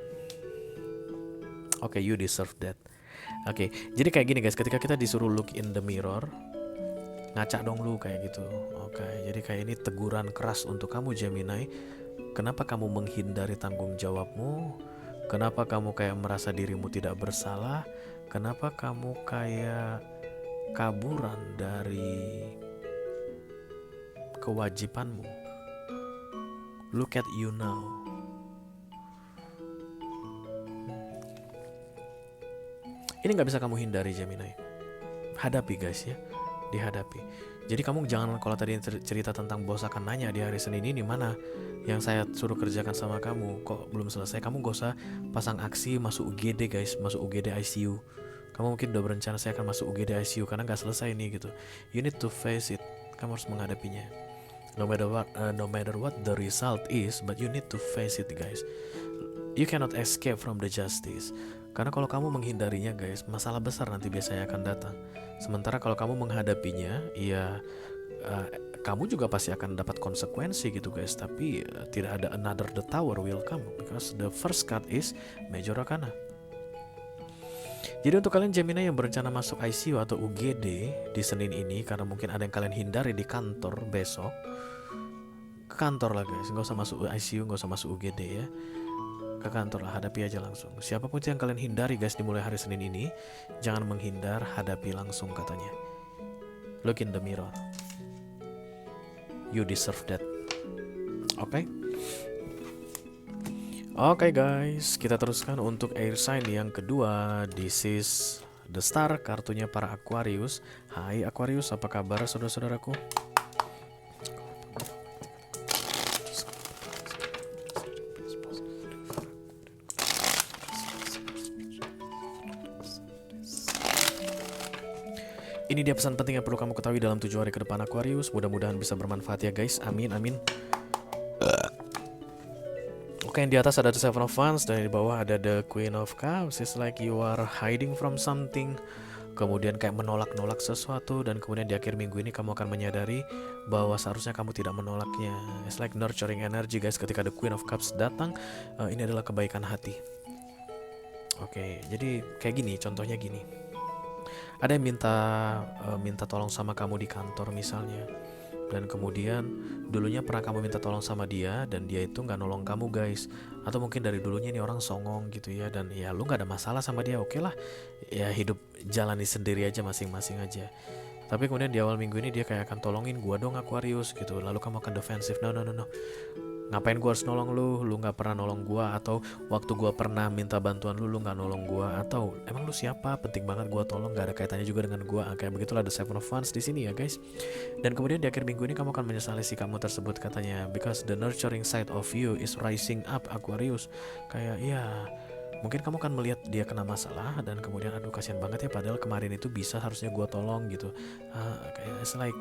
Oke, you deserve that. Oke, jadi kayak gini guys, ketika kita disuruh look in the mirror, ngaca dong lu kayak gitu. Oke, jadi kayak ini teguran keras untuk kamu Gemini. Kenapa kamu menghindari tanggung jawabmu? Kenapa kamu kayak merasa dirimu tidak bersalah? Kenapa kamu kayak kaburan dari kewajibanmu? Look at you now. Ini gak bisa kamu hindari Gemini. Hadapi guys ya, dihadapi. Jadi kamu jangan, kalau tadi cerita tentang bos akan nanya di hari Senin ini mana yang saya suruh kerjakan sama kamu, kok belum selesai, kamu gak usah pasang aksi masuk UGD guys, masuk UGD ICU. Kamu mungkin udah berencana saya akan masuk UGD ICU karena gak selesai nih gitu. You need to face it. Kamu harus menghadapinya. No matter what the result is, but you need to face it guys. You cannot escape from the justice. Karena kalau kamu menghindarinya guys, masalah besar nanti biasanya akan datang. Sementara kalau kamu menghadapinya, ya kamu juga pasti akan dapat konsekuensi gitu guys. Tapi tidak ada another the tower will come, because the first card is Major Arcana. Jadi untuk kalian Gemini yang berencana masuk ICU atau UGD di Senin ini, karena mungkin ada yang kalian hindari di kantor besok, ke kantor lah guys, nggak usah masuk ICU, nggak usah masuk UGD ya. Ke kantor lah, hadapi aja langsung. Siapapun yang kalian hindari guys dimulai hari Senin ini, jangan menghindar, hadapi langsung katanya. Look in the mirror. You deserve that. Oke? Oke guys, kita teruskan untuk air sign yang kedua. This is the Star, kartunya para Aquarius. Hai Aquarius, apa kabar saudara-saudaraku? Ini dia pesan penting yang perlu kamu ketahui dalam 7 hari ke depan Aquarius. Mudah-mudahan bisa bermanfaat ya guys. Amin, amin. Oke, yang di atas ada the Seven of Wands, dan di bawah ada the Queen of Cups. It's like you are hiding from something. Kemudian kayak menolak-nolak sesuatu, dan kemudian di akhir minggu ini kamu akan menyadari bahwa seharusnya kamu tidak menolaknya. It's like nurturing energy guys. Ketika the Queen of Cups datang, ini adalah kebaikan hati. Oke, jadi kayak gini, contohnya gini. Ada yang minta tolong sama kamu di kantor misalnya, dan kemudian dulunya pernah kamu minta tolong sama dia dan dia itu nggak nolong kamu guys, atau mungkin dari dulunya ini orang songong gitu ya, dan ya lu nggak ada masalah sama dia, oke lah, ya hidup jalani sendiri aja masing-masing aja. Tapi kemudian di awal minggu ini dia kayak akan tolongin gua dong Aquarius gitu, lalu kamu akan defensif, no no no no, ngapain gua harus nolong lu nggak pernah nolong gua, atau waktu gua pernah minta bantuan lu nggak nolong gua, atau emang lu siapa penting banget gua tolong, nggak ada kaitannya juga dengan gua. Kayak begitulah the seven of wands di sini ya guys. Dan kemudian di akhir minggu ini kamu akan menyesali sikapmu tersebut katanya, because the nurturing side of you is rising up Aquarius. Kayak ya mungkin kamu akan melihat dia kena masalah dan kemudian aduh kasihan banget ya, padahal kemarin itu bisa harusnya gua tolong gitu. Kayak it's like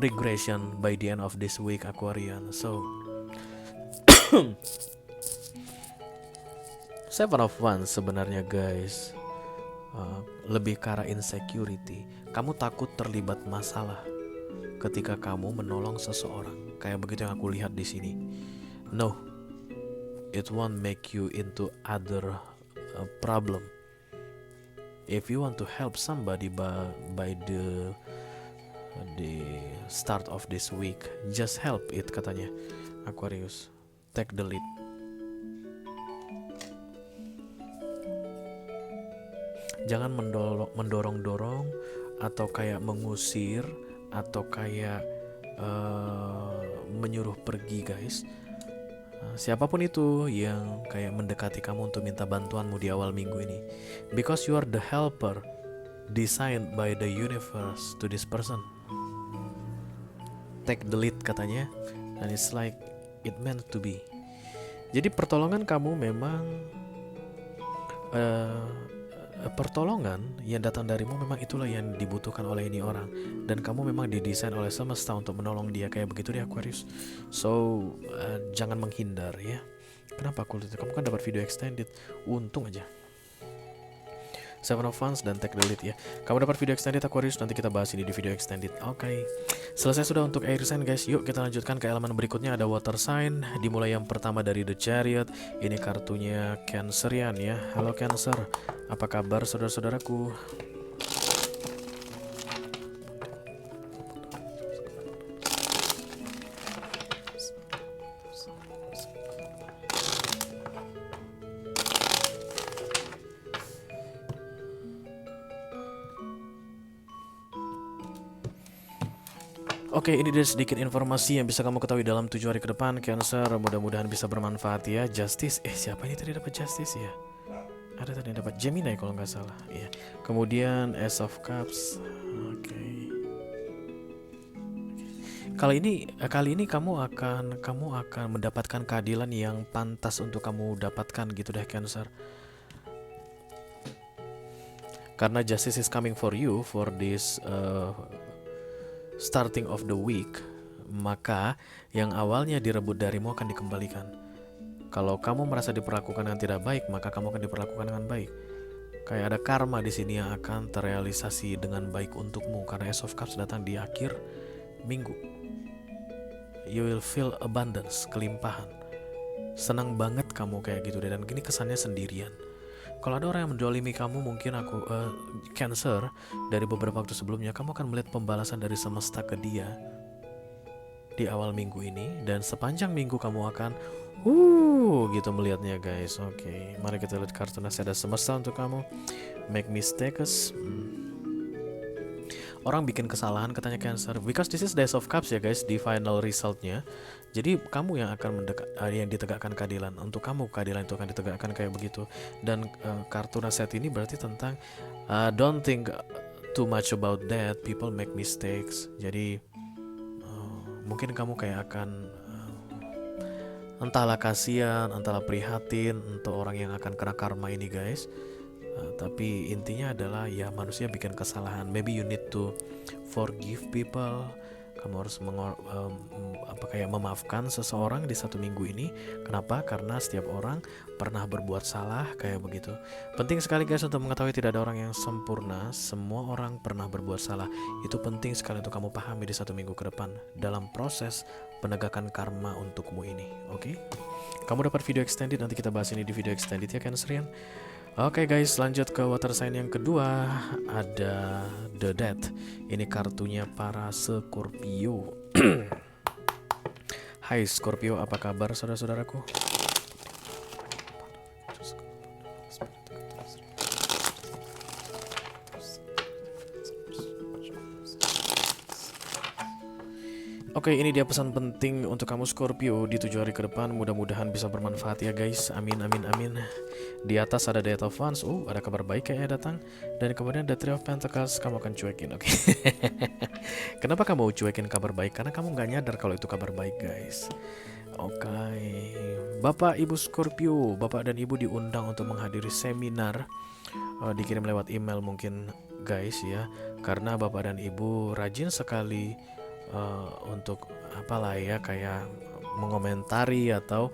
regression by the end of this week Aquarian. So Seven of Wands sebenarnya guys, lebih ke arah insecurity. Kamu takut terlibat masalah ketika kamu menolong seseorang. Kayak begitu yang aku lihat di sini. No, it won't make you into other problem. If you want to help somebody by the start of this week, just help it katanya Aquarius. Take the lead. Jangan mendorong-dorong atau kayak mengusir atau kayak menyuruh pergi guys. Siapapun itu yang kayak mendekati kamu untuk minta bantuanmu di awal minggu ini, because you are the helper designed by the universe to this person. Take the lead katanya, and it's like it meant to be. Jadi pertolongan kamu memang pertolongan yang datang darimu memang itulah yang dibutuhkan oleh ini orang, dan kamu memang didesain oleh semesta untuk menolong dia. Kayak begitu deh Aquarius. So jangan menghindar ya. Kenapa aku lihat kamu kan dapat video extended, untung aja. Seven of Wands dan Take the Lead ya. Kamu dapat video extended Aquarius, nanti kita bahas ini di video extended. Oke. Selesai sudah untuk air sign guys. Yuk kita lanjutkan ke elemen berikutnya, ada water sign. Dimulai yang pertama dari The Chariot. Ini kartunya Cancerian ya. Halo Cancer, apa kabar saudara-saudaraku? Oke, ini dia sedikit informasi yang bisa kamu ketahui dalam 7 hari ke depan Cancer. Mudah-mudahan bisa bermanfaat ya. Justice, siapa ini tadi dapat Justice ya? Ada tadi dapat Gemini kalau nggak salah ya. Kemudian Ace of Cups. Oke. Kali ini kamu akan mendapatkan keadilan yang pantas untuk kamu dapatkan gitu deh Cancer. Karena justice is coming for you for this starting of the week, maka yang awalnya direbut darimu akan dikembalikan. Kalau kamu merasa diperlakukan yang tidak baik, maka kamu akan diperlakukan dengan baik. Kayak ada karma di sini yang akan terrealisasi dengan baik untukmu, karena Ace of Cups datang di akhir minggu. You will feel abundance, kelimpahan. Senang banget kamu kayak gitu deh, dan gini kesannya sendirian. Kalau ada orang yang mendolimi kamu, mungkin aku Cancer, dari beberapa waktu sebelumnya, kamu akan melihat pembalasan dari semesta ke dia di awal minggu ini, dan sepanjang minggu kamu akan gitu melihatnya guys. Oke, mari kita lihat kartu nasihat semesta untuk kamu. Make mistakes. Orang bikin kesalahan katanya Cancer, because this is the Ace of Cups ya guys, di final resultnya. Jadi kamu yang akan yang ditegakkan keadilan. Untuk kamu keadilan itu akan ditegakkan kayak begitu. Dan kartu nasihat ini berarti tentang don't think too much about that, people make mistakes. Jadi mungkin kamu kayak akan entahlah kasihan, entahlah prihatin untuk orang yang akan kena karma ini guys. Tapi intinya adalah ya manusia bikin kesalahan. Maybe you need to forgive people. Kamu harus memaafkan seseorang di satu minggu ini. Kenapa? Karena setiap orang pernah berbuat salah kayak begitu. Penting sekali guys untuk mengetahui tidak ada orang yang sempurna. Semua orang pernah berbuat salah. Itu penting sekali untuk kamu pahami di satu minggu ke depan dalam proses penegakan karma untukmu ini. Oke? Kamu dapat video extended, nanti kita bahas ini di video extended ya Cancerian. Oke guys, lanjut ke water sign yang kedua. Ada The Death. Ini kartunya para Scorpio. Hai Scorpio, apa kabar saudara-saudaraku? Oke, ini dia pesan penting untuk kamu Scorpio di 7 hari ke depan. Mudah-mudahan bisa bermanfaat ya guys. Amin, amin, amin. Di atas ada Death of Wands. Ada kabar baik kayaknya datang. Dan kemudian the Three of Pentacles. Kamu akan cuekin, oke? Kenapa kamu cuekin kabar baik? Karena kamu nggak nyadar kalau itu kabar baik guys. Oke. Bapak Ibu Scorpio, Bapak dan Ibu diundang untuk menghadiri seminar. Dikirim lewat email mungkin guys ya. Karena Bapak dan Ibu rajin sekali untuk apalah ya, kayak mengomentari atau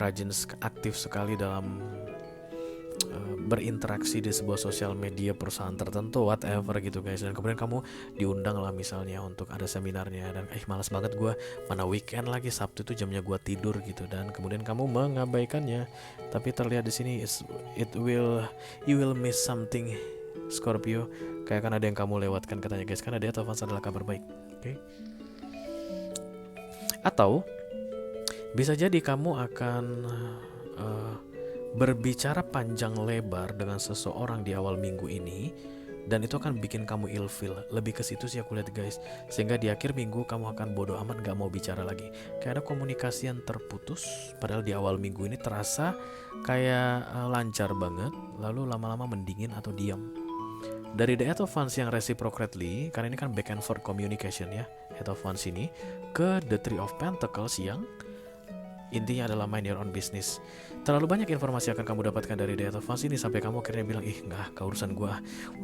rajin aktif sekali dalam berinteraksi di sebuah sosial media perusahaan tertentu, whatever gitu guys. Dan kemudian kamu diundang lah misalnya untuk ada seminarnya, dan malas banget gue, mana weekend lagi, Sabtu itu jamnya gue tidur gitu, dan kemudian kamu mengabaikannya. Tapi terlihat di sini you will miss something Scorpio, kayak kan ada yang kamu lewatkan katanya guys, karena dia Taufans adalah kabar baik. Oke. Atau bisa jadi kamu akan berbicara panjang lebar dengan seseorang di awal minggu ini, dan itu akan bikin kamu ilfeel. Lebih ke situ sih aku lihat guys. Sehingga di akhir minggu kamu akan bodo amat, gak mau bicara lagi. Kayak ada komunikasi yang terputus, padahal di awal minggu ini terasa kayak lancar banget, lalu lama-lama mendingin atau diam. Dari The Eight of Wands yang reciprocally, karena ini kan back and forth communication ya, Eight of Wands ini, ke The Three of Pentacles yang intinya adalah mind your own business. Terlalu banyak informasi akan kamu dapatkan dari The Eight of Wands ini sampai kamu akhirnya bilang, nggak, keurusan gue,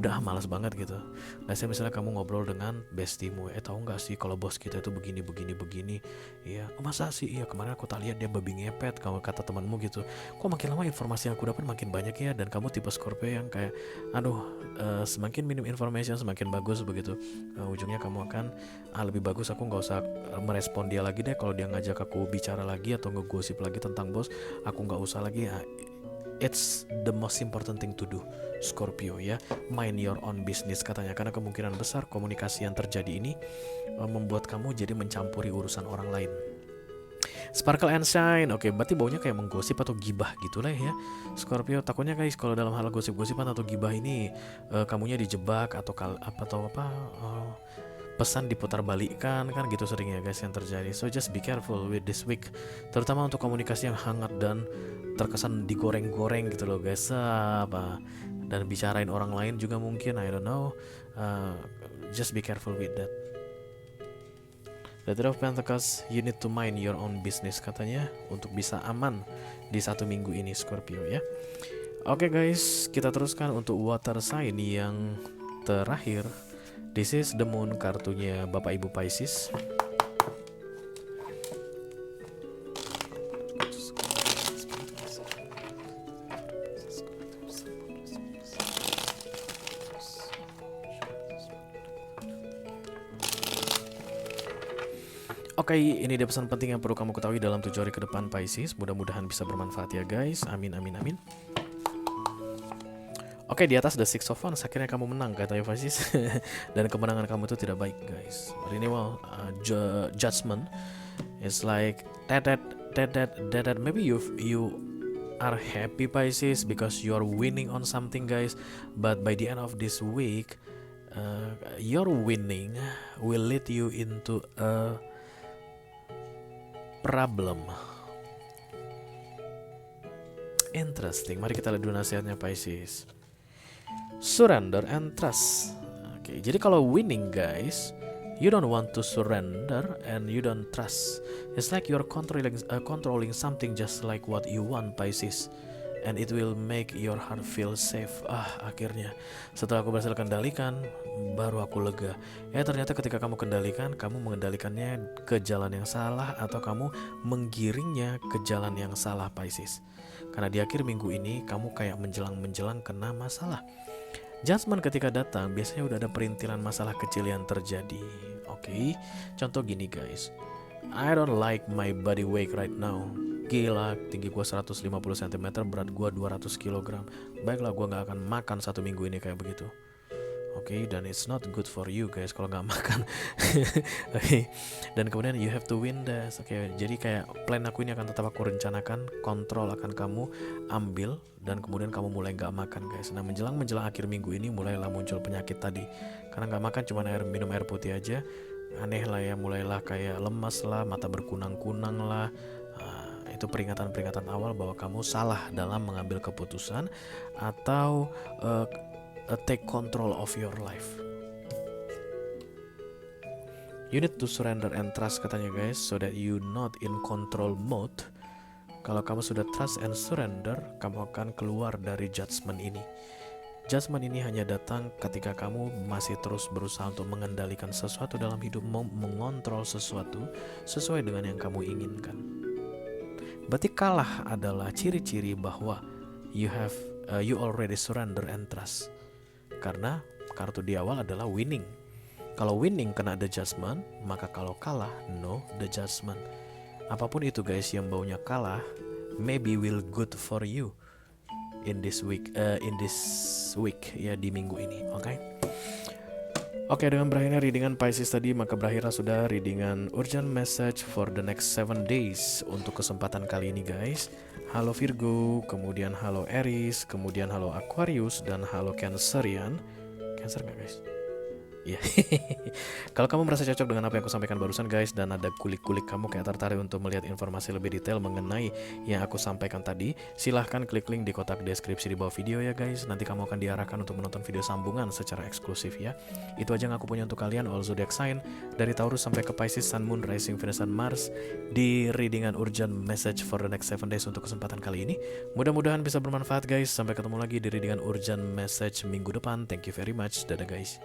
udah malas banget gitu. Nah, misalnya kamu ngobrol dengan bestimu, tahu nggak sih kalau bos kita itu begini. Iya, masa sih? Iya, kemarin aku tak lihat dia babi ngepet, kalau kata temanmu gitu. Kok makin lama informasi yang aku dapat makin banyak ya? Dan kamu tipe Scorpio yang kayak, semakin minim information semakin bagus begitu. Ujungnya kamu akan, lebih bagus aku nggak usah merespon dia lagi deh. Kalau dia ngajak aku bicara lagi atau ngegosip lagi tentang bos, aku nggak usah lagi. It's the most important thing to do, Scorpio ya. Mind your own business katanya, karena kemungkinan besar komunikasi yang terjadi ini membuat kamu jadi mencampuri urusan orang lain. Sparkle and shine, oke, berarti baunya kayak menggosip atau gibah gitulah ya, Scorpio. Takutnya guys kalau dalam hal gosip-gosipan atau gibah ini kamunya dijebak atau pesan diputar balikkan, kan gitu sering ya guys yang terjadi. So just be careful with this week, terutama untuk komunikasi yang hangat dan terkesan digoreng-goreng gitu loh guys, dan bicarain orang lain juga mungkin, I don't know. Just be careful with that. The Three of Pentacles, you need to mind your own business katanya, untuk bisa aman di 1 minggu ini Scorpio ya. Oke guys, kita teruskan untuk water sign yang terakhir. This is the moon, kartunya Bapak Ibu Pisces. Oke, ini dia pesan penting yang perlu kamu ketahui dalam 7 hari ke depan Pisces. Mudah-mudahan bisa bermanfaat ya guys. Amin, amin, amin. Oke, di atas the Six of Wands, akhirnya kamu menang katanya Pisces. Dan kemenangan kamu itu tidak baik guys. Renewal, judgment is like that. Maybe you are happy Pisces because you are winning on something guys, but by the end of this week your winning will lead you into a problem. Interesting. Mari kita lihat dulu nasihatnya Pisces. Surrender and trust. Oke, jadi kalau winning guys, you don't want to surrender and you don't trust. It's like you're controlling something just like what you want Pisces, and it will make your heart feel safe. Akhirnya setelah aku berhasil kendalikan, baru aku lega. Ternyata ketika kamu kendalikan, kamu mengendalikannya ke jalan yang salah, atau kamu menggiringnya ke jalan yang salah Pisces. Karena di akhir minggu ini kamu kayak menjelang kena masalah. Judgment ketika datang biasanya udah ada perintilan masalah kecil yang terjadi. Oke, contoh gini guys, I don't like my body weight right now. Gila, tinggi gue 150 cm, berat gue 200 kg. Baiklah, gue gak akan makan 1 minggu ini kayak begitu. Oke, dan it's not good for you guys kalau nggak makan. Oke, dan kemudian you have to win this. Oke, jadi kayak plan aku ini akan tetap aku rencanakan, kontrol akan kamu ambil, dan kemudian kamu mulai nggak makan guys. Nah, menjelang akhir minggu ini mulailah muncul penyakit tadi, karena nggak makan cuma minum air putih aja. Aneh lah ya, mulailah kayak lemas lah, mata berkunang-kunang lah. Itu peringatan-peringatan awal bahwa kamu salah dalam mengambil keputusan atau take control of your life. You need to surrender and trust katanya guys, so that you not in control mode. Kalau kamu sudah trust and surrender, kamu akan keluar dari judgment ini. Judgment ini hanya datang ketika kamu masih terus berusaha untuk mengendalikan sesuatu dalam hidupmu, mengontrol sesuatu sesuai dengan yang kamu inginkan. Berarti kalah adalah ciri-ciri bahwa you already surrender and trust. Karena kartu di awal adalah winning. Kalau winning kena the judgment, maka kalau kalah no the judgment. Apapun itu guys yang baunya kalah, maybe will good for you in this week ya, di minggu ini. Oke, dengan berakhirnya readingan Pisces tadi, maka berakhirlah sudah readingan urgent message for the next 7 days untuk kesempatan kali ini guys. Halo Virgo, kemudian halo Aries, kemudian halo Aquarius, dan halo Cancerian. Cancer gak guys? Iya. Kalau kamu merasa cocok dengan apa yang aku sampaikan barusan guys, dan ada kulik-kulik kamu kayak tertarik untuk melihat informasi lebih detail mengenai yang aku sampaikan tadi, silahkan klik link di kotak deskripsi di bawah video ya guys. Nanti kamu akan diarahkan untuk menonton video sambungan secara eksklusif ya. Itu aja yang aku punya untuk kalian, all zodiac sign dari Taurus sampai ke Pisces, Sun, Moon, Rising, Venus, dan Mars di readingan urgent message for the next 7 days untuk kesempatan kali ini. Mudah-mudahan bisa bermanfaat guys. Sampai ketemu lagi di readingan urgent message minggu depan. Thank you very much. Dadah guys.